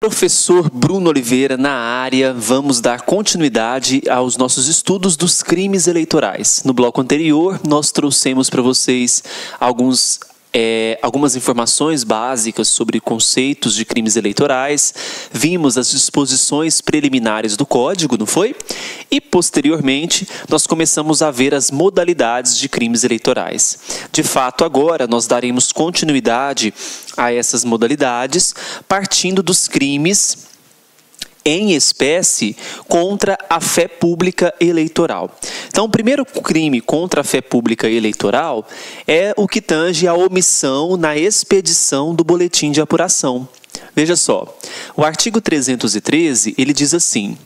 Professor Bruno Oliveira na área, vamos dar continuidade aos nossos estudos dos crimes eleitorais. No bloco anterior, nós trouxemos para vocês algumas informações básicas sobre conceitos de crimes eleitorais, vimos as disposições preliminares do Código, não foi? E, posteriormente, nós começamos a ver as modalidades de crimes eleitorais. De fato, agora, nós daremos continuidade a essas modalidades, partindo dos crimes em espécie contra a fé pública eleitoral. Então, o primeiro crime contra a fé pública eleitoral é o que tange a omissão na expedição do boletim de apuração. Veja só, o artigo 313, ele diz assim: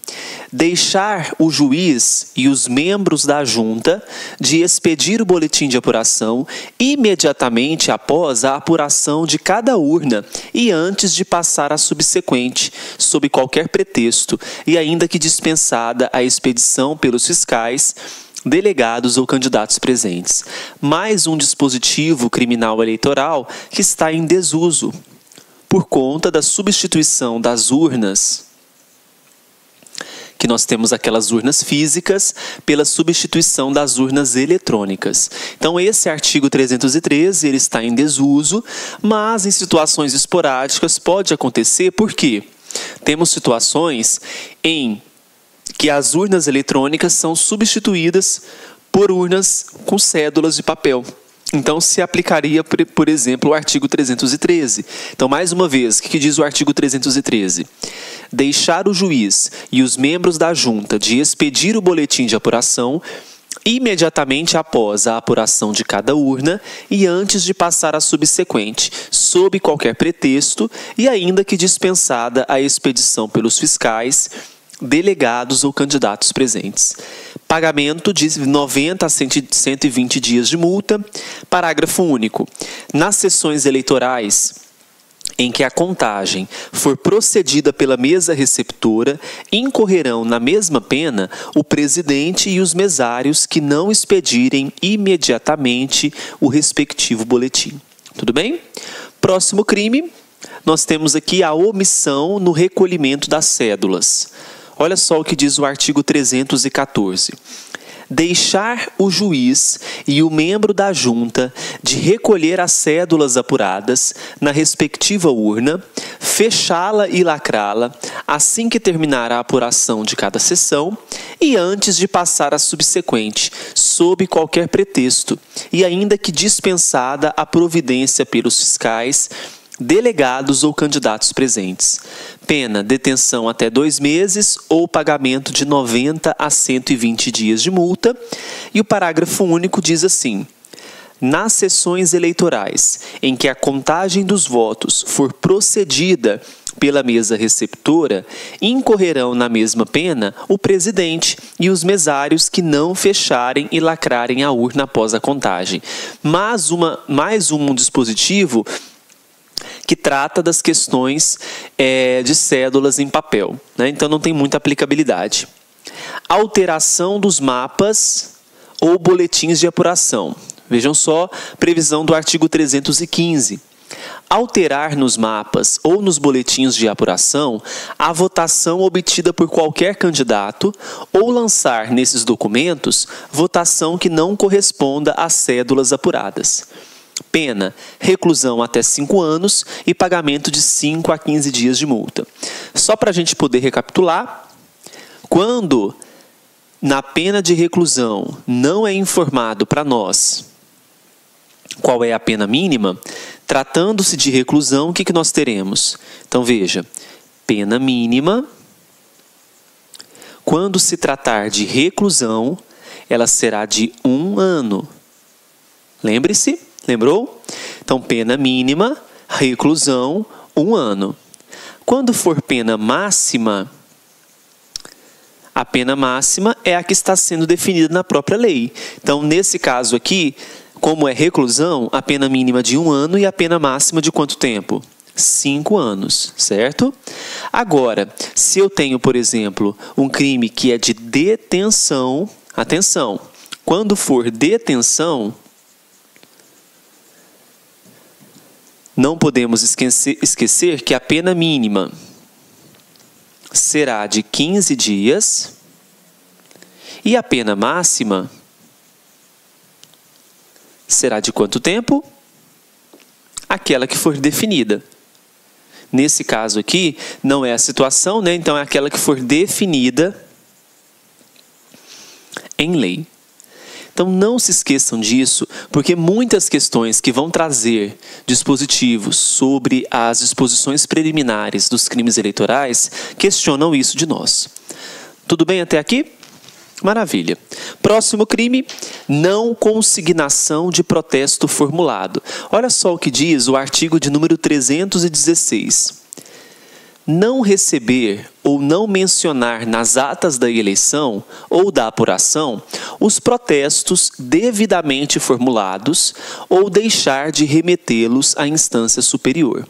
deixar o juiz e os membros da junta de expedir o boletim de apuração imediatamente após a apuração de cada urna e antes de passar à subsequente, sob qualquer pretexto, e ainda que dispensada a expedição pelos fiscais, delegados ou candidatos presentes. Mais um dispositivo criminal eleitoral que está em desuso, por conta da substituição das urnas, que nós temos aquelas urnas físicas, pela substituição das urnas eletrônicas. Então, esse artigo 313, ele está em desuso, mas em situações esporádicas pode acontecer, porque temos situações em que as urnas eletrônicas são substituídas por urnas com cédulas de papel. Então, se aplicaria, por exemplo, o artigo 313. Então, mais uma vez, o que diz o artigo 313? Deixar o juiz e os membros da junta de expedir o boletim de apuração imediatamente após a apuração de cada urna e antes de passar à subsequente, sob qualquer pretexto e ainda que dispensada a expedição pelos fiscais, delegados ou candidatos presentes. Pagamento de 90 a 120 dias de multa. Parágrafo único. Nas sessões eleitorais em que a contagem for procedida pela mesa receptora, incorrerão na mesma pena o presidente e os mesários que não expedirem imediatamente o respectivo boletim. Tudo bem? Próximo crime, nós temos aqui a omissão no recolhimento das cédulas. Olha só o que diz o artigo 314. Deixar o juiz e o membro da junta de recolher as cédulas apuradas na respectiva urna, fechá-la e lacrá-la assim que terminar a apuração de cada sessão e antes de passar à subsequente, sob qualquer pretexto, e ainda que dispensada a providência pelos fiscais, delegados ou candidatos presentes. Pena, detenção até 2 meses ou pagamento de 90 a 120 dias de multa. E o parágrafo único diz assim: nas sessões eleitorais em que a contagem dos votos for procedida pela mesa receptora, incorrerão na mesma pena o presidente e os mesários que não fecharem e lacrarem a urna após a contagem. Mais um dispositivo que trata das questões de cédulas em papel, né? Então não tem muita aplicabilidade. Alteração dos mapas ou boletins de apuração. Vejam só, previsão do artigo 315. Alterar nos mapas ou nos boletins de apuração a votação obtida por qualquer candidato ou lançar nesses documentos votação que não corresponda às cédulas apuradas. Pena, reclusão até 5 anos e pagamento de 5 a 15 dias de multa. Só para a gente poder recapitular, quando na pena de reclusão não é informado para nós qual é a pena mínima, tratando-se de reclusão, o que nós teremos? Então veja, pena mínima, quando se tratar de reclusão, ela será de 1 ano. Lembre-se? Lembrou? Então, pena mínima, reclusão, 1 ano. Quando for pena máxima, a pena máxima é a que está sendo definida na própria lei. Então, nesse caso aqui, como é reclusão, a pena mínima de 1 ano e a pena máxima de quanto tempo? 5 anos, certo? Agora, se eu tenho, por exemplo, um crime que é de detenção, atenção, quando for detenção, não podemos esquecer que a pena mínima será de 15 dias e a pena máxima será de quanto tempo? Aquela que for definida. Nesse caso aqui, não é a situação, né? Então é aquela que for definida em lei. Então não se esqueçam disso, porque muitas questões que vão trazer dispositivos sobre as disposições preliminares dos crimes eleitorais questionam isso de nós. Tudo bem até aqui? Maravilha. Próximo crime, não consignação de protesto formulado. Olha só o que diz o artigo de número 316. Não receber ou não mencionar nas atas da eleição ou da apuração os protestos devidamente formulados ou deixar de remetê-los à instância superior.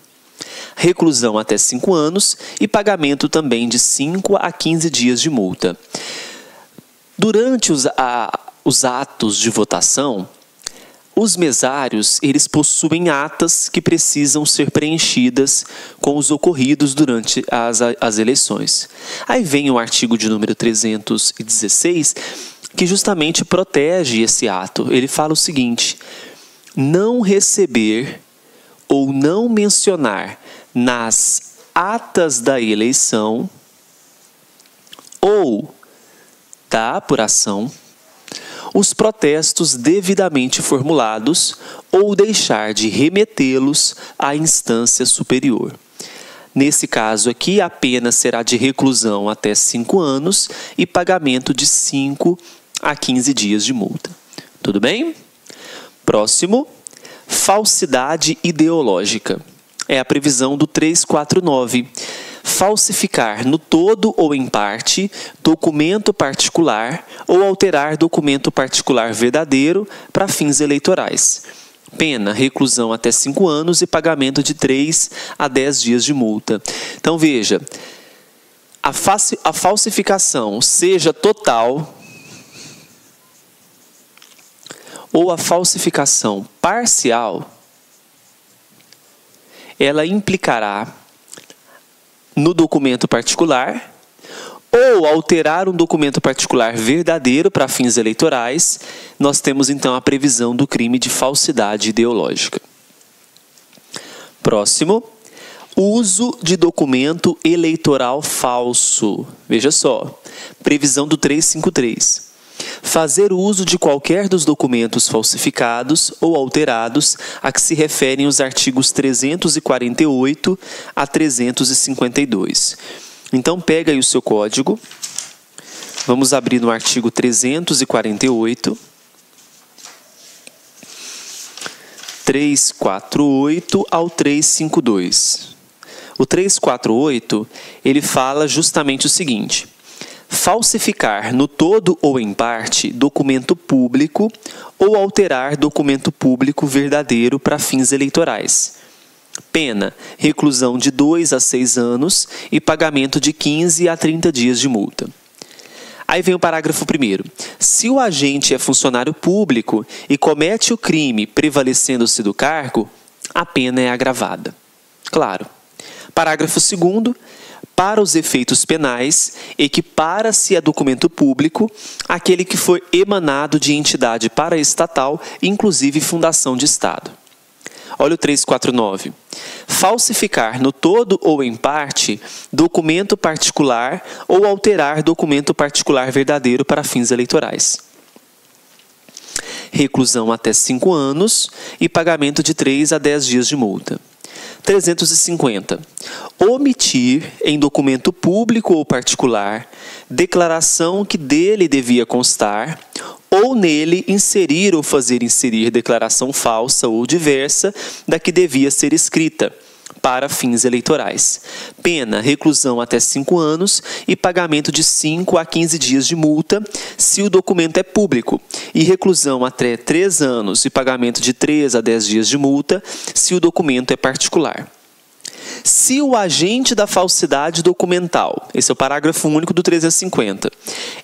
Reclusão até 5 anos e pagamento também de 5 a 15 dias de multa. Durante os atos de votação, os mesários, eles possuem atas que precisam ser preenchidas com os ocorridos durante as eleições. Aí vem o artigo de número 316, que justamente protege esse ato. Ele fala o seguinte: não receber ou não mencionar nas atas da eleição ou da apuração os protestos devidamente formulados ou deixar de remetê-los à instância superior. Nesse caso aqui, a pena será de reclusão até 5 anos e pagamento de 5 a 15 dias de multa. Tudo bem? Próximo, falsidade ideológica. É a previsão do 349. Falsificar no todo ou em parte documento particular ou alterar documento particular verdadeiro para fins eleitorais. Pena, reclusão até 5 anos e pagamento de 3 a 10 dias de multa. Então veja, a falsificação, seja total ou a falsificação parcial, ela implicará no documento particular, ou alterar um documento particular verdadeiro para fins eleitorais. Nós temos então a previsão do crime de falsidade ideológica. Próximo, uso de documento eleitoral falso. Veja só, previsão do 353. Fazer uso de qualquer dos documentos falsificados ou alterados a que se referem os artigos 348 a 352. Então, pega aí o seu código. Vamos abrir no artigo 348. 348 ao 352. O 348, ele fala justamente o seguinte: falsificar no todo ou em parte documento público ou alterar documento público verdadeiro para fins eleitorais. Pena, reclusão de 2 a 6 anos e pagamento de 15 a 30 dias de multa. Aí vem o parágrafo 1º. Se o agente é funcionário público e comete o crime prevalecendo-se do cargo, a pena é agravada. Claro. Parágrafo 2º. Para os efeitos penais, equipara-se a documento público aquele que for emanado de entidade paraestatal, inclusive fundação de Estado. Olha o 349. Falsificar no todo ou em parte documento particular ou alterar documento particular verdadeiro para fins eleitorais. Reclusão até 5 anos e pagamento de 3 a 10 dias de multa. 350. Omitir em documento público ou particular declaração que dele devia constar ou nele inserir ou fazer inserir declaração falsa ou diversa da que devia ser escrita para fins eleitorais. Pena, reclusão até 5 anos e pagamento de 5 a 15 dias de multa se o documento é público, e reclusão até 3 anos e pagamento de 3 a 10 dias de multa se o documento é particular. Se o agente da falsidade documental, esse é o parágrafo único do 350,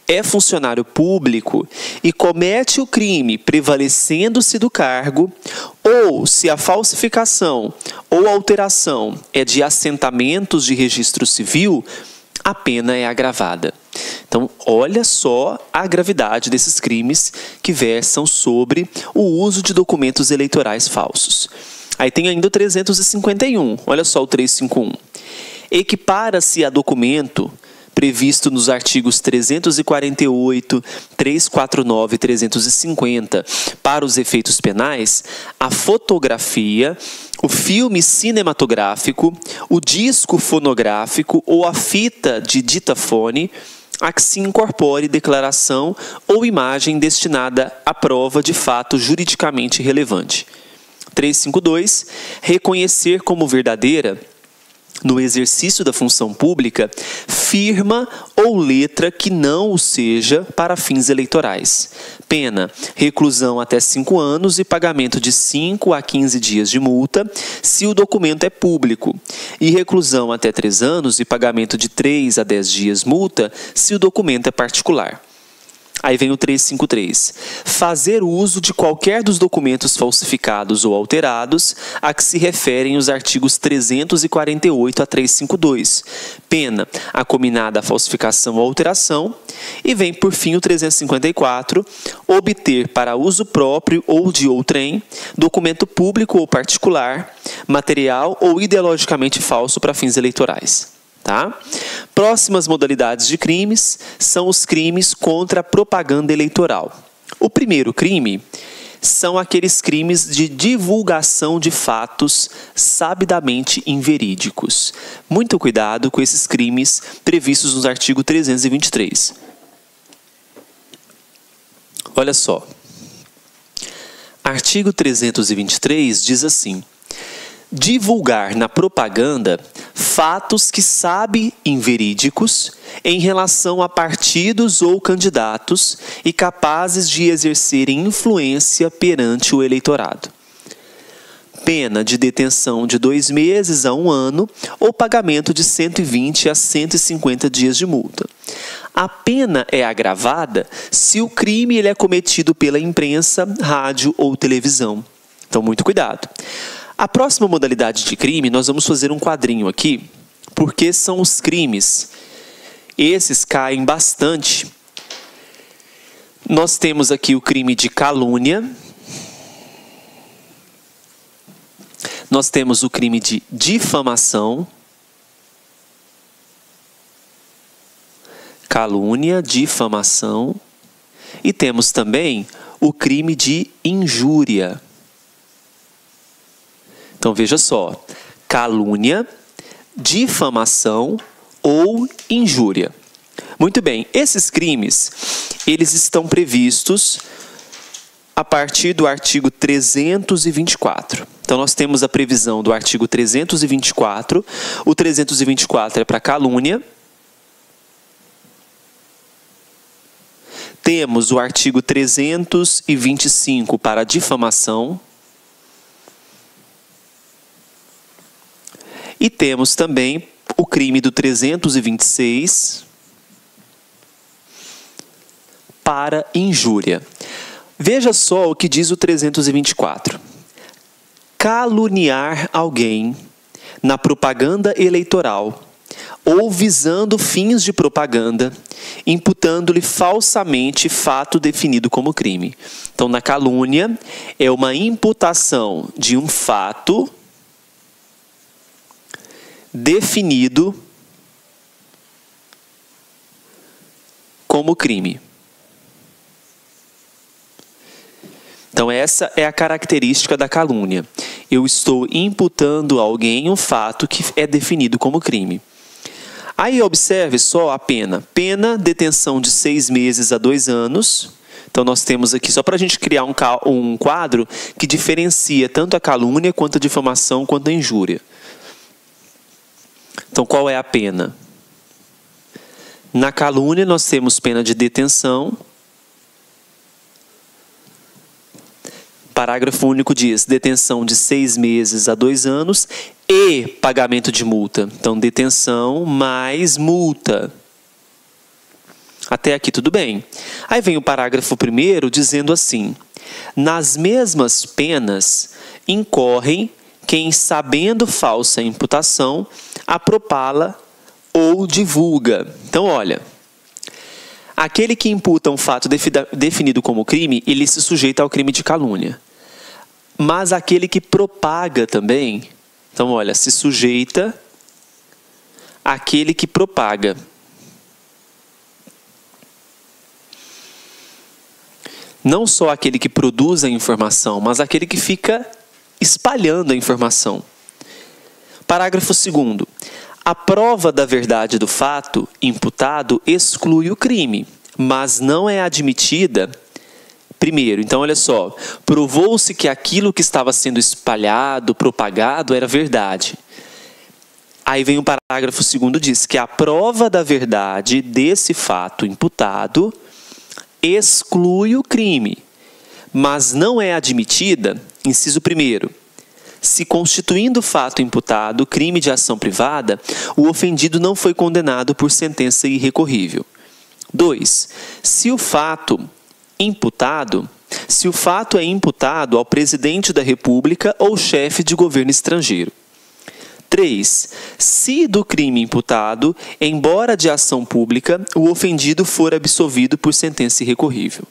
é funcionário público e comete o crime prevalecendo-se do cargo, ou se a falsificação ou alteração é de assentamentos de registro civil, a pena é agravada. Então, olha só a gravidade desses crimes que versam sobre o uso de documentos eleitorais falsos. Aí tem ainda o 351, olha só o 351. Equipara-se a documento previsto nos artigos 348, 349 e 350 para os efeitos penais, a fotografia, o filme cinematográfico, o disco fonográfico ou a fita de ditafone a que se incorpore declaração ou imagem destinada à prova de fato juridicamente relevante. 352. Reconhecer como verdadeira, no exercício da função pública, firma ou letra que não o seja para fins eleitorais. Pena: reclusão até 5 anos e pagamento de 5 a 15 dias de multa, se o documento é público, e reclusão até 3 anos e pagamento de 3 a 10 dias multa, se o documento é particular. Aí vem o 353. Fazer uso de qualquer dos documentos falsificados ou alterados a que se referem os artigos 348 a 352. Pena: a cominada a falsificação ou alteração. E vem, por fim, o 354. Obter para uso próprio ou de outrem, documento público ou particular, material ou ideologicamente falso para fins eleitorais. Tá? Próximas modalidades de crimes são os crimes contra a propaganda eleitoral. O primeiro crime são aqueles crimes de divulgação de fatos sabidamente inverídicos. Muito cuidado com esses crimes previstos no artigo 323. Olha só. Artigo 323 diz assim: divulgar na propaganda fatos que sabe inverídicos em relação a partidos ou candidatos e capazes de exercerem influência perante o eleitorado. Pena de detenção de 2 meses a 1 ano ou pagamento de 120 a 150 dias de multa. A pena é agravada se o crime ele é cometido pela imprensa, rádio ou televisão. Então, muito cuidado. A próxima modalidade de crime, nós vamos fazer um quadrinho aqui, porque são os crimes. Esses caem bastante. Nós temos aqui o crime de calúnia. Nós temos o crime de difamação. Calúnia, difamação. E temos também o crime de injúria. Então, veja só, calúnia, difamação ou injúria. Muito bem, esses crimes, eles estão previstos a partir do artigo 324. Então, nós temos a previsão do artigo 324. O 324 é para calúnia. Temos o artigo 325 para difamação. E temos também o crime do 326 para injúria. Veja só o que diz o 324. Caluniar alguém na propaganda eleitoral ou visando fins de propaganda, imputando-lhe falsamente fato definido como crime. Então, na calúnia, é uma imputação de um fato definido como crime. Então, essa é a característica da calúnia. Eu estou imputando a alguém um fato que é definido como crime. Aí, observe só a pena. Pena, detenção de 6 meses a 2 anos. Então, nós temos aqui, só para a gente criar um quadro que diferencia tanto a calúnia, quanto a difamação, quanto a injúria. Então, qual é a pena? Na calúnia, nós temos pena de detenção. Parágrafo único diz: detenção de 6 meses a 2 anos e pagamento de multa. Então, detenção mais multa. Até aqui tudo bem. Aí vem o parágrafo 1º dizendo assim: nas mesmas penas incorrem quem, sabendo falsa imputação, apropá-la ou divulga. Então, olha, aquele que imputa um fato definido como crime, ele se sujeita ao crime de calúnia. Mas aquele que propaga também, então, olha, se sujeita àquele que propaga. Não só aquele que produz a informação, mas aquele que fica espalhando a informação. Parágrafo 2º. A prova da verdade do fato imputado exclui o crime, mas não é admitida. Primeiro, então olha só, provou-se que aquilo que estava sendo espalhado, propagado, era verdade. Aí vem o parágrafo 2º, diz que a prova da verdade desse fato imputado exclui o crime, mas não é admitida, inciso 1º, se constituindo o fato imputado crime de ação privada, o ofendido não foi condenado por sentença irrecorrível. 2. Se o fato é imputado ao presidente da República ou chefe de governo estrangeiro. 3. Se do crime imputado, embora de ação pública, o ofendido for absolvido por sentença irrecorrível.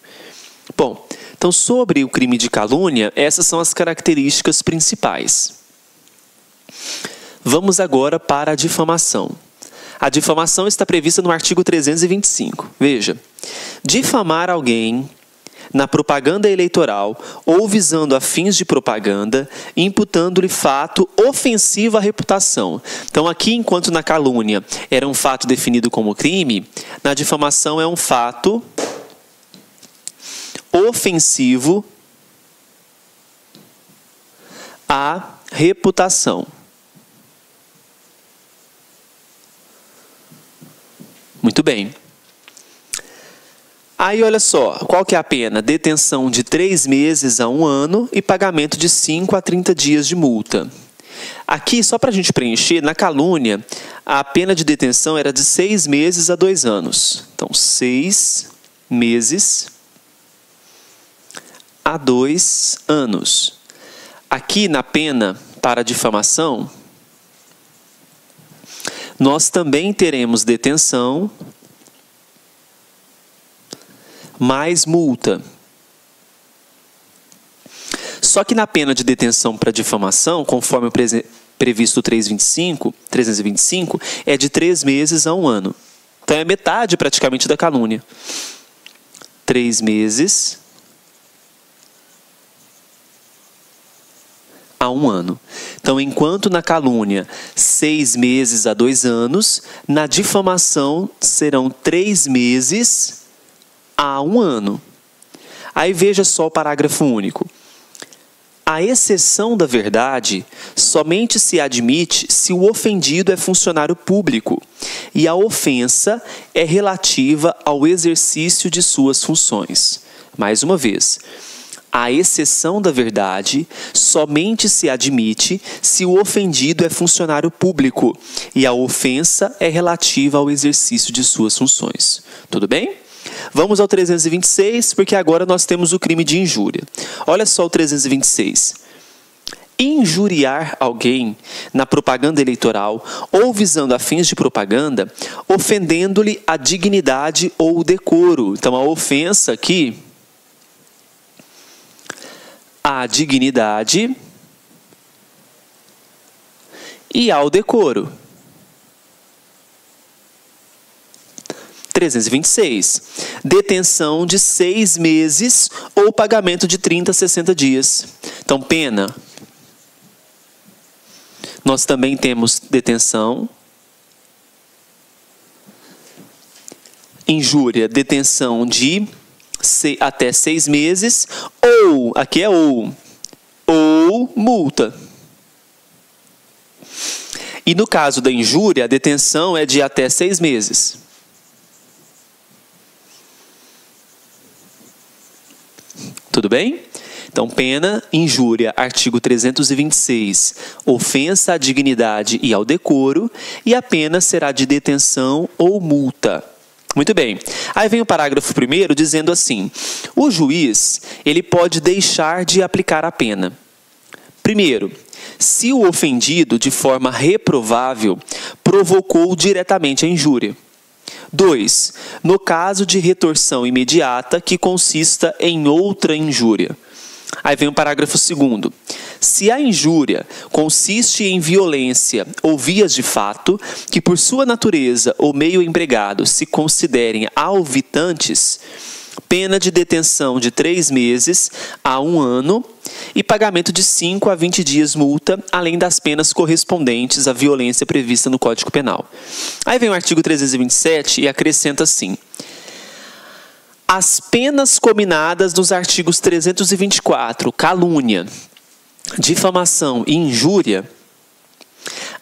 Bom, então sobre o crime de calúnia, essas são as características principais. Vamos agora para a difamação. A difamação está prevista no artigo 325. Veja, difamar alguém na propaganda eleitoral ou visando a fins de propaganda, imputando-lhe fato ofensivo à reputação. Então, aqui, enquanto na calúnia era um fato definido como crime, na difamação é um fato ofensivo à reputação. Muito bem. Aí, olha só, qual que é a pena? Detenção de 3 meses a 1 ano e pagamento de 5 a 30 dias de multa. Aqui, só para a gente preencher, na calúnia, a pena de detenção era de 6 meses a 2 anos. Então, 6 meses a 2 anos. Aqui, na pena para difamação, nós também teremos detenção mais multa. Só que na pena de detenção para difamação, conforme o previsto 325, é de 3 meses a 1 ano. Então é metade praticamente da calúnia. 3 meses a 1 ano. Então, enquanto na calúnia 6 meses a 2 anos, na difamação serão 3 meses a 1 ano. Aí veja só o parágrafo único. A exceção da verdade somente se admite se o ofendido é funcionário público e a ofensa é relativa ao exercício de suas funções. Mais uma vez, a exceção da verdade somente se admite se o ofendido é funcionário público e a ofensa é relativa ao exercício de suas funções. Tudo bem? Vamos ao 326, porque agora nós temos o crime de injúria. Olha só o 326. Injuriar alguém na propaganda eleitoral ou visando a fins de propaganda, ofendendo-lhe a dignidade ou o decoro. Então, a ofensa aqui, à dignidade e ao decoro. 326. Detenção de 6 meses ou pagamento de 30 a 60 dias. Então, pena. Nós também temos detenção. Injúria, detenção de até 6 meses. Ou, aqui é ou multa. E no caso da injúria, a detenção é de até 6 meses. Tudo bem? Então, pena, injúria, artigo 326, ofensa à dignidade e ao decoro, e a pena será de detenção ou multa. Muito bem. Aí vem o parágrafo 1º dizendo assim: o juiz, ele pode deixar de aplicar a pena. Primeiro, se o ofendido, de forma reprovável, provocou diretamente a injúria. 2. No caso de retorção imediata que consista em outra injúria. Aí vem o parágrafo 2º. Se a injúria consiste em violência ou vias de fato, que por sua natureza ou meio empregado se considerem alvitantes, pena de detenção de 3 meses a 1 ano e pagamento de 5 a 20 dias multa, além das penas correspondentes à violência prevista no Código Penal. Aí vem o artigo 327 e acrescenta assim: as penas cominadas nos artigos 324, calúnia, difamação e injúria,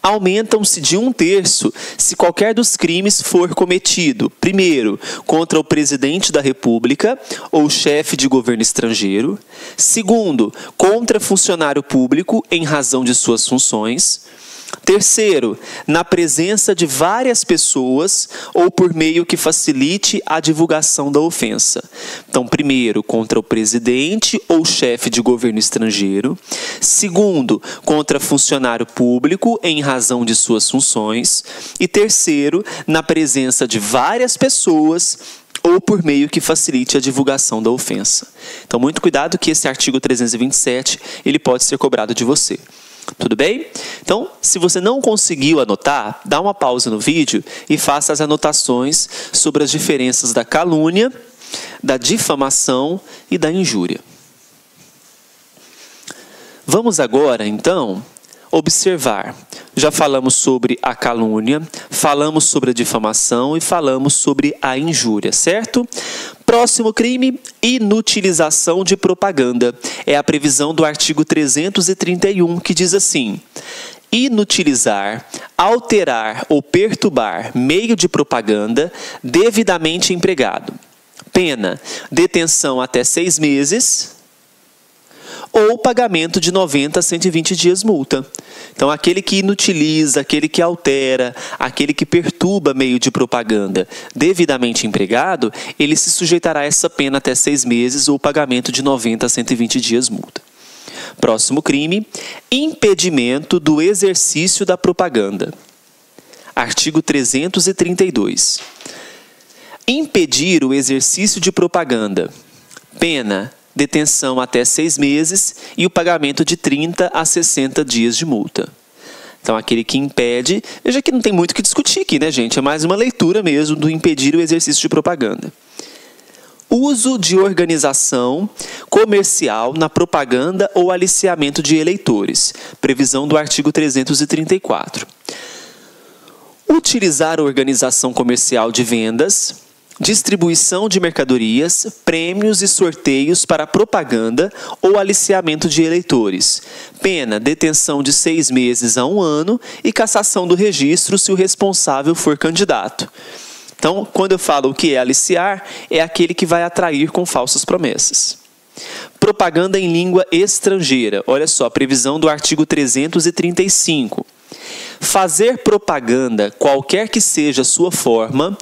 aumentam-se de 1/3 se qualquer dos crimes for cometido, primeiro, contra o presidente da República ou chefe de governo estrangeiro, segundo, contra funcionário público em razão de suas funções, terceiro, na presença de várias pessoas ou por meio que facilite a divulgação da ofensa. Então, primeiro, contra o presidente ou chefe de governo estrangeiro. Segundo, contra funcionário público em razão de suas funções. E terceiro, na presença de várias pessoas ou por meio que facilite a divulgação da ofensa. Então, muito cuidado que esse artigo 327 ele pode ser cobrado de você. Tudo bem? Então, se você não conseguiu anotar, dá uma pausa no vídeo e faça as anotações sobre as diferenças da calúnia, da difamação e da injúria. Vamos agora, então, observar. Já falamos sobre a calúnia, falamos sobre a difamação e falamos sobre a injúria, certo? Próximo crime, inutilização de propaganda. É a previsão do artigo 331, que diz assim: inutilizar, alterar ou perturbar meio de propaganda devidamente empregado. Pena, detenção até 6 meses ou pagamento de 90 a 120 dias multa. Então, aquele que inutiliza, aquele que altera, aquele que perturba meio de propaganda devidamente empregado, ele se sujeitará a essa pena até 6 meses ou pagamento de 90 a 120 dias multa. Próximo crime, impedimento do exercício da propaganda. Artigo 332. Impedir o exercício de propaganda. Pena, detenção até 6 meses e o pagamento de 30 a 60 dias de multa. Então, aquele que impede... Veja que não tem muito o que discutir aqui, né, gente? É mais uma leitura mesmo do impedir o exercício de propaganda. Uso de organização comercial na propaganda ou aliciamento de eleitores. Previsão do artigo 334. Utilizar a organização comercial de vendas, distribuição de mercadorias, prêmios e sorteios para propaganda ou aliciamento de eleitores. Pena, detenção de 6 meses a 1 ano e cassação do registro se o responsável for candidato. Então, quando eu falo o que é aliciar, é aquele que vai atrair com falsas promessas. Propaganda em língua estrangeira. Olha só, previsão do artigo 335. Fazer propaganda, qualquer que seja sua forma,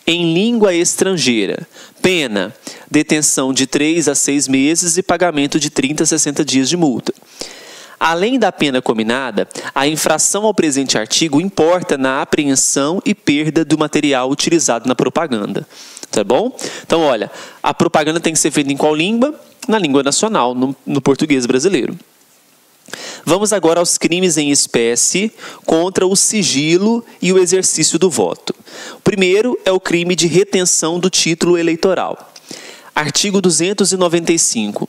em língua estrangeira. Pena, detenção de 3 a 6 meses e pagamento de 30 a 60 dias de multa. Além da pena cominada, a infração ao presente artigo importa na apreensão e perda do material utilizado na propaganda. Tá bom? Então, olha, a propaganda tem que ser feita em qual língua? Na língua nacional, no português brasileiro. Vamos agora aos crimes em espécie contra o sigilo e o exercício do voto. O primeiro é o crime de retenção do título eleitoral. Artigo 295.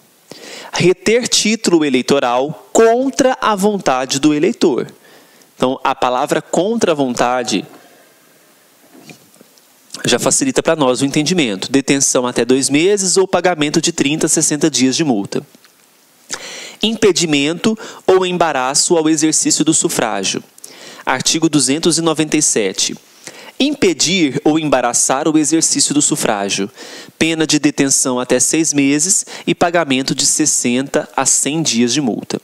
Reter título eleitoral contra a vontade do eleitor. Então, a palavra contra a vontade já facilita para nós o entendimento. Detenção até 2 meses ou pagamento de 30 a 60 dias de multa. Impedimento ou embaraço ao exercício do sufrágio. Artigo 297. Impedir ou embaraçar o exercício do sufrágio. Pena de detenção até 6 meses e pagamento de 60 a 100 dias de multa.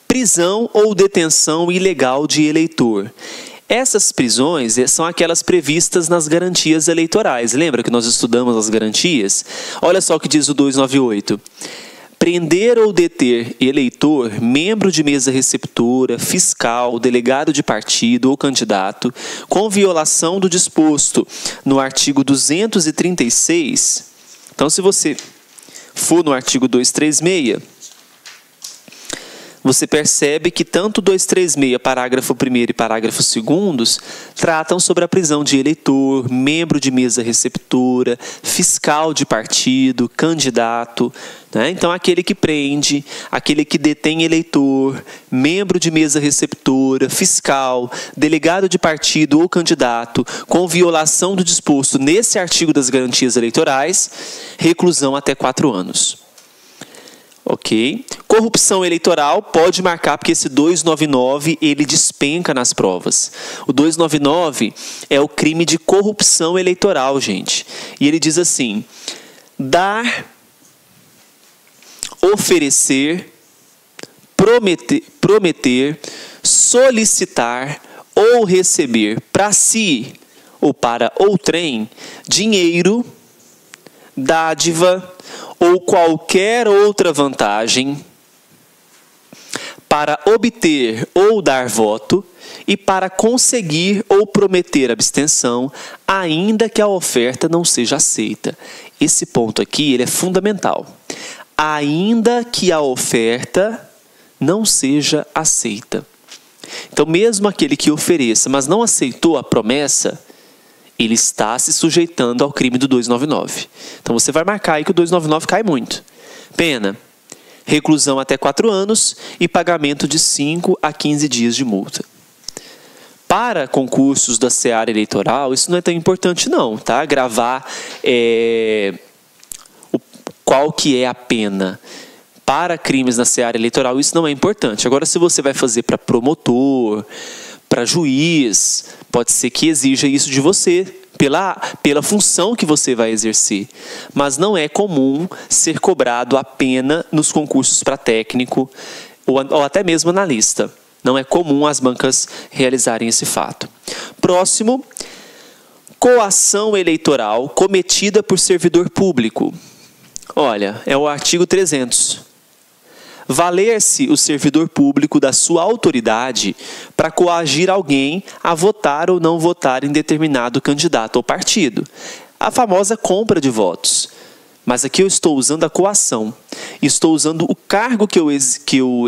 Prisão ou detenção ilegal de eleitor. Essas prisões são aquelas previstas nas garantias eleitorais. Lembra que nós estudamos as garantias? Olha só o que diz o 298. prender ou deter eleitor, membro de mesa receptora, fiscal, delegado de partido ou candidato, com violação do disposto no artigo 236. Então, se você for no artigo 236, você percebe que tanto 236, parágrafo 1º e parágrafo 2º, tratam sobre a prisão de eleitor, membro de mesa receptora, fiscal de partido, candidato, né? Então, aquele que prende, aquele que detém eleitor, membro de mesa receptora, fiscal, delegado de partido ou candidato, com violação do disposto nesse artigo das garantias eleitorais, reclusão até 4 anos. Ok? Corrupção eleitoral pode marcar, porque esse 299 ele despenca nas provas. O 299 é o crime de corrupção eleitoral, gente. E ele diz assim: dar, oferecer, prometer, solicitar ou receber para si ou para outrem dinheiro, dádiva ou qualquer outra vantagem para obter ou dar voto e para conseguir ou prometer abstenção, ainda que a oferta não seja aceita. Esse ponto aqui ele é fundamental. Ainda que a oferta não seja aceita. Então, mesmo aquele que ofereça, mas não aceitou a promessa, ele está se sujeitando ao crime do 299. Então, você vai marcar aí que o 299 cai muito. Pena: reclusão até 4 anos e pagamento de 5 a 15 dias de multa. Para concursos da seara eleitoral, isso não é tão importante não, tá? Gravar qual que é a pena. Para crimes na seara eleitoral, isso não é importante. Agora, se você vai fazer para promotor, para juiz, pode ser que exija isso de você, pela função que você vai exercer. Mas não é comum ser cobrado a pena nos concursos para técnico ou até mesmo analista. Não é comum as bancas realizarem esse fato. Próximo: coação eleitoral cometida por servidor público. Olha, é o artigo 300. Valer-se o servidor público da sua autoridade para coagir alguém a votar ou não votar em determinado candidato ou partido. A famosa compra de votos. Mas aqui eu estou usando a coação. Estou usando o cargo que eu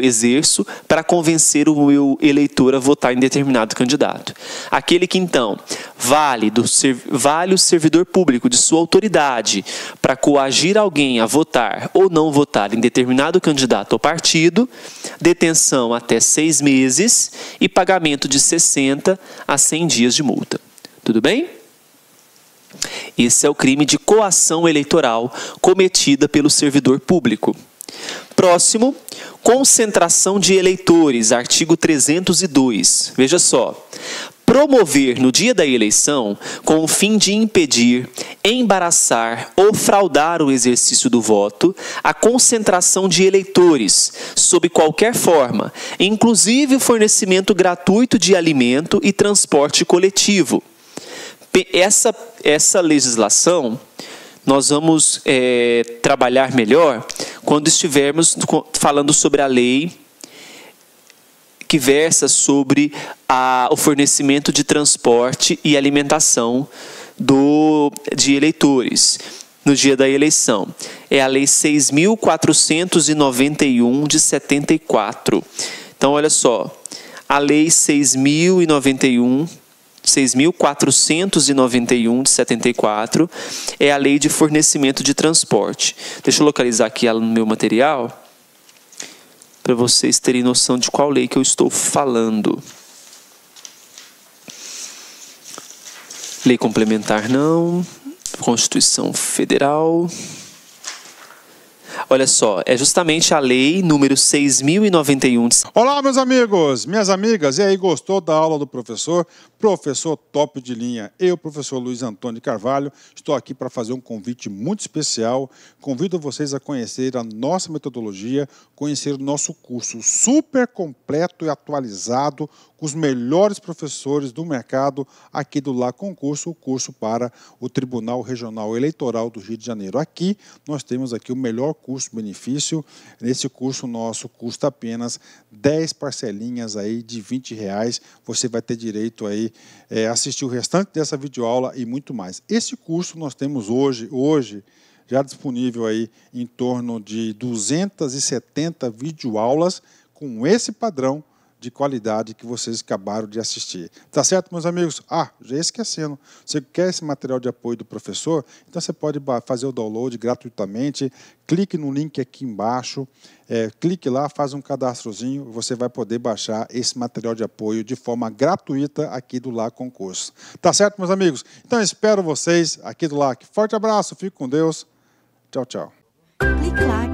exerço para convencer o meu eleitor a votar em determinado candidato. Aquele que, então, vale o servidor público de sua autoridade para coagir alguém a votar ou não votar em determinado candidato ou partido, detenção até 6 meses e pagamento de 60 a 100 dias de multa. Tudo bem? Esse é o crime de coação eleitoral cometida pelo servidor público. Próximo: concentração de eleitores, artigo 302. Veja só. Promover no dia da eleição com o fim de impedir, embaraçar ou fraudar o exercício do voto, a concentração de eleitores, sob qualquer forma, inclusive o fornecimento gratuito de alimento e transporte coletivo. Essa legislação nós vamos trabalhar melhor quando estivermos falando sobre a lei que versa sobre o fornecimento de transporte e alimentação de eleitores no dia da eleição. É a Lei 6.491 de 74. Então, olha só, a Lei 6.491 de 74 é a lei de fornecimento de transporte. Deixa eu localizar aqui ela no meu material, para vocês terem noção de qual lei que eu estou falando. Lei complementar não, Constituição Federal. Olha só, é justamente a lei número 6.091. Olá, meus amigos, minhas amigas. E aí, gostou da aula do professor? Professor top de linha. Eu, professor Luiz Antônio Carvalho, estou aqui para fazer um convite muito especial. Convido vocês a conhecer a nossa metodologia, conhecer o nosso curso super completo e atualizado, com os melhores professores do mercado aqui do Lá Concurso, o curso para o Tribunal Regional Eleitoral do Rio de Janeiro. Aqui, nós temos aqui o melhor curso custo-benefício. Nesse curso nosso custa apenas 10 parcelinhas aí de R$20. Você vai ter direito aí a assistir o restante dessa videoaula e muito mais. Esse curso nós temos hoje já disponível aí em torno de 270 videoaulas com esse padrão de qualidade que vocês acabaram de assistir. Tá certo, meus amigos? Já esquecendo. Você quer esse material de apoio do professor? Então você pode fazer o download gratuitamente. Clique no link aqui embaixo. Clique lá, faz um cadastrozinho. Você vai poder baixar esse material de apoio de forma gratuita aqui do LA Concurso. Tá certo, meus amigos? Então espero vocês aqui do LAC. Forte abraço, fique com Deus. Tchau, tchau. Clique lá.